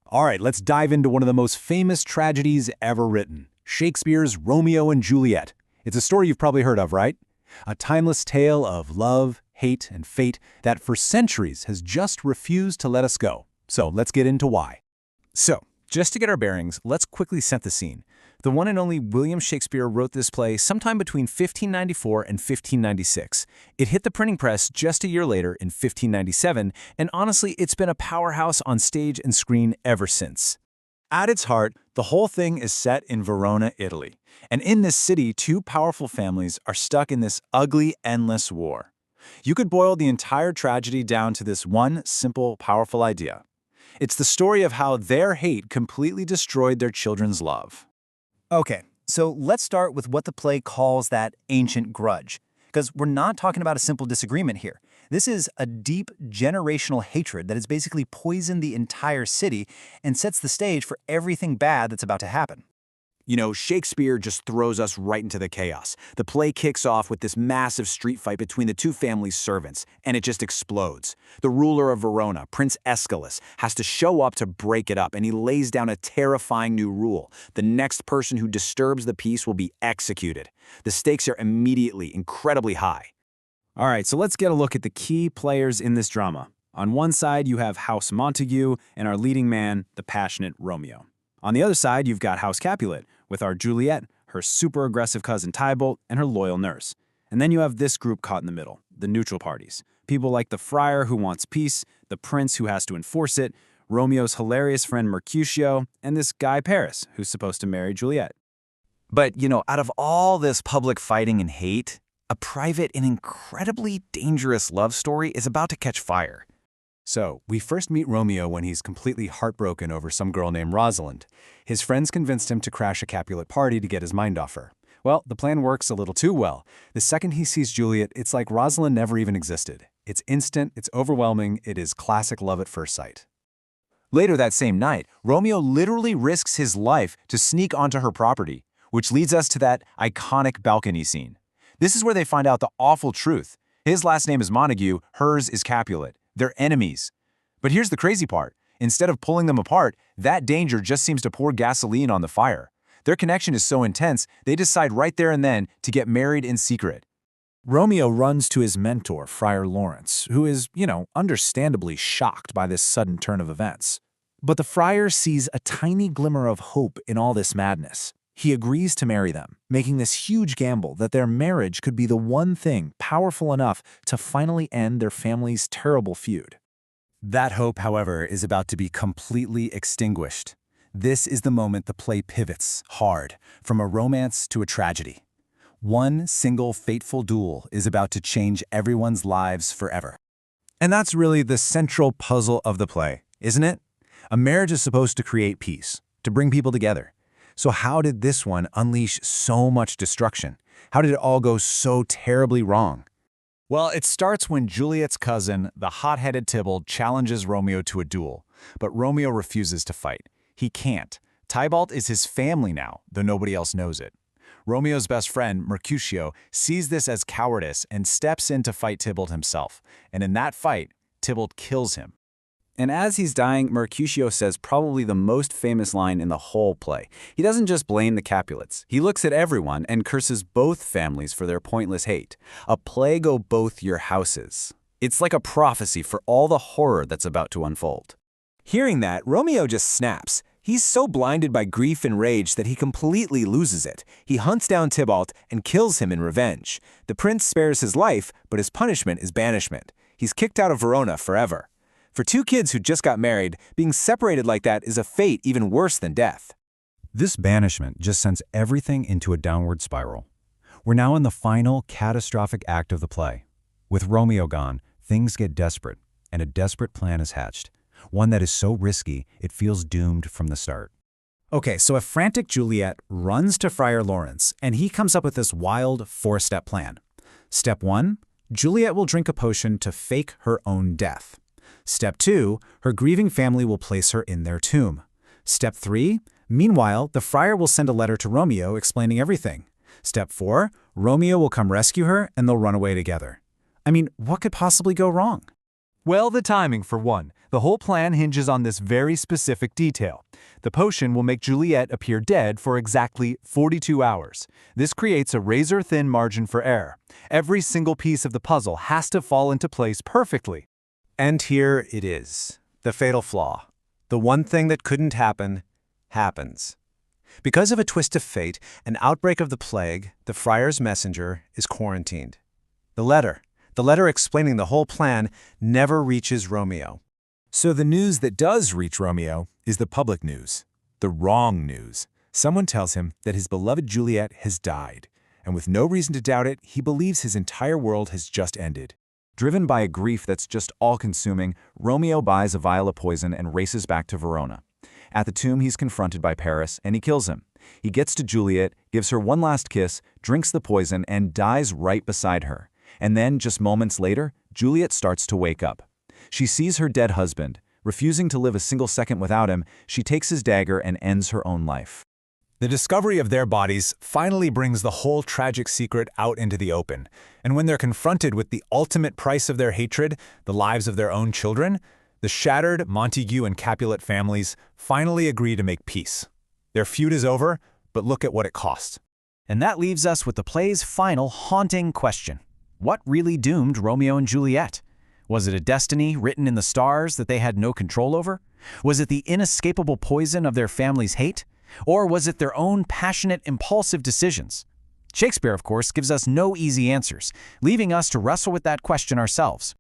All right, let's dive into one of the most famous tragedies ever written, Shakespeare's Romeo and Juliet. It's a story you've probably heard of, right? A timeless tale of love, hate, and fate that for centuries has just refused to let us go. So let's get into why. So, just to get our bearings, let's quickly set the scene. The one and only William Shakespeare wrote this play sometime between 1594 and 1596. It hit the printing press just a year later in 1597, and honestly, it's been a powerhouse on stage and screen ever since. At its heart, the whole thing is set in Verona, Italy. And in this city, two powerful families are stuck in this ugly, endless war. You could boil the entire tragedy down to this one simple, powerful idea. It's the story of how their hate completely destroyed their children's love. Okay, so let's start with what the play calls that ancient grudge, because we're not talking about a simple disagreement here. This is a deep generational hatred that has basically poisoned the entire city and sets the stage for everything bad that's about to happen. You know, Shakespeare just throws us right into the chaos. The play kicks off with this massive street fight between the two families' servants, and it just explodes. The ruler of Verona, Prince Aeschylus, has to show up to break it up, and he lays down a terrifying new rule. The next person who disturbs the peace will be executed. The stakes are immediately incredibly high. All right, so let's get a look at the key players in this drama. On one side, you have House Montague and our leading man, the passionate Romeo. On the other side, you've got House Capulet, with our Juliet, her super-aggressive cousin Tybalt, and her loyal nurse. And then you have this group caught in the middle, the neutral parties. People like the friar who wants peace, the prince who has to enforce it, Romeo's hilarious friend Mercutio, and this guy Paris, who's supposed to marry Juliet. But, out of all this public fighting and hate, a private and incredibly dangerous love story is about to catch fire. So, we first meet Romeo when he's completely heartbroken over some girl named Rosalind. His friends convinced him to crash a Capulet party to get his mind off her. Well, the plan works a little too well. The second he sees Juliet, it's like Rosalind never even existed. It's instant, it's overwhelming, it is classic love at first sight. Later that same night, Romeo literally risks his life to sneak onto her property, which leads us to that iconic balcony scene. This is where they find out the awful truth. His last name is Montague, hers is Capulet. They're enemies. But here's the crazy part. Instead of pulling them apart, that danger just seems to pour gasoline on the fire. Their connection is so intense, they decide right there and then to get married in secret. Romeo runs to his mentor, Friar Laurence, who is, understandably shocked by this sudden turn of events. But the friar sees a tiny glimmer of hope in all this madness. He agrees to marry them, making this huge gamble that their marriage could be the one thing powerful enough to finally end their family's terrible feud. That hope, however, is about to be completely extinguished. This is the moment the play pivots hard, from a romance to a tragedy. One single fateful duel is about to change everyone's lives forever. And that's really the central puzzle of the play, isn't it? A marriage is supposed to create peace, to bring people together. So how did this one unleash so much destruction? How did it all go so terribly wrong? Well, it starts when Juliet's cousin, the hot-headed Tybalt, challenges Romeo to a duel. But Romeo refuses to fight. He can't. Tybalt is his family now, though nobody else knows it. Romeo's best friend, Mercutio, sees this as cowardice and steps in to fight Tybalt himself. And in that fight, Tybalt kills him. And as he's dying, Mercutio says probably the most famous line in the whole play. He doesn't just blame the Capulets. He looks at everyone and curses both families for their pointless hate. A plague o' both your houses. It's like a prophecy for all the horror that's about to unfold. Hearing that, Romeo just snaps. He's so blinded by grief and rage that he completely loses it. He hunts down Tybalt and kills him in revenge. The prince spares his life, but his punishment is banishment. He's kicked out of Verona forever. For two kids who just got married, being separated like that is a fate even worse than death. This banishment just sends everything into a downward spiral. We're now in the final, catastrophic act of the play. With Romeo gone, things get desperate, and a desperate plan is hatched. One that is so risky, it feels doomed from the start. Okay, so a frantic Juliet runs to Friar Laurence, and he comes up with this wild four-step plan. Step 1, Juliet will drink a potion to fake her own death. Step 2, her grieving family will place her in their tomb. Step 3, meanwhile, the friar will send a letter to Romeo explaining everything. Step 4, Romeo will come rescue her and they'll run away together. I mean, what could possibly go wrong? Well, the timing for one. The whole plan hinges on this very specific detail. The potion will make Juliet appear dead for exactly 42 hours. This creates a razor-thin margin for error. Every single piece of the puzzle has to fall into place perfectly. And here it is, the fatal flaw. The one thing that couldn't happen, happens. Because of a twist of fate, an outbreak of the plague, the friar's messenger is quarantined. The letter explaining the whole plan, never reaches Romeo. So the news that does reach Romeo is the public news, the wrong news. Someone tells him that his beloved Juliet has died, and with no reason to doubt it, he believes his entire world has just ended. Driven by a grief that's just all-consuming, Romeo buys a vial of poison and races back to Verona. At the tomb, he's confronted by Paris, and he kills him. He gets to Juliet, gives her one last kiss, drinks the poison, and dies right beside her. And then, just moments later, Juliet starts to wake up. She sees her dead husband. Refusing to live a single second without him, she takes his dagger and ends her own life. The discovery of their bodies finally brings the whole tragic secret out into the open. And when they're confronted with the ultimate price of their hatred, the lives of their own children, the shattered Montague and Capulet families finally agree to make peace. Their feud is over, but look at what it cost. And that leaves us with the play's final haunting question. What really doomed Romeo and Juliet? Was it a destiny written in the stars that they had no control over? Was it the inescapable poison of their family's hate? Or was it their own passionate, impulsive decisions? Shakespeare, of course, gives us no easy answers, leaving us to wrestle with that question ourselves.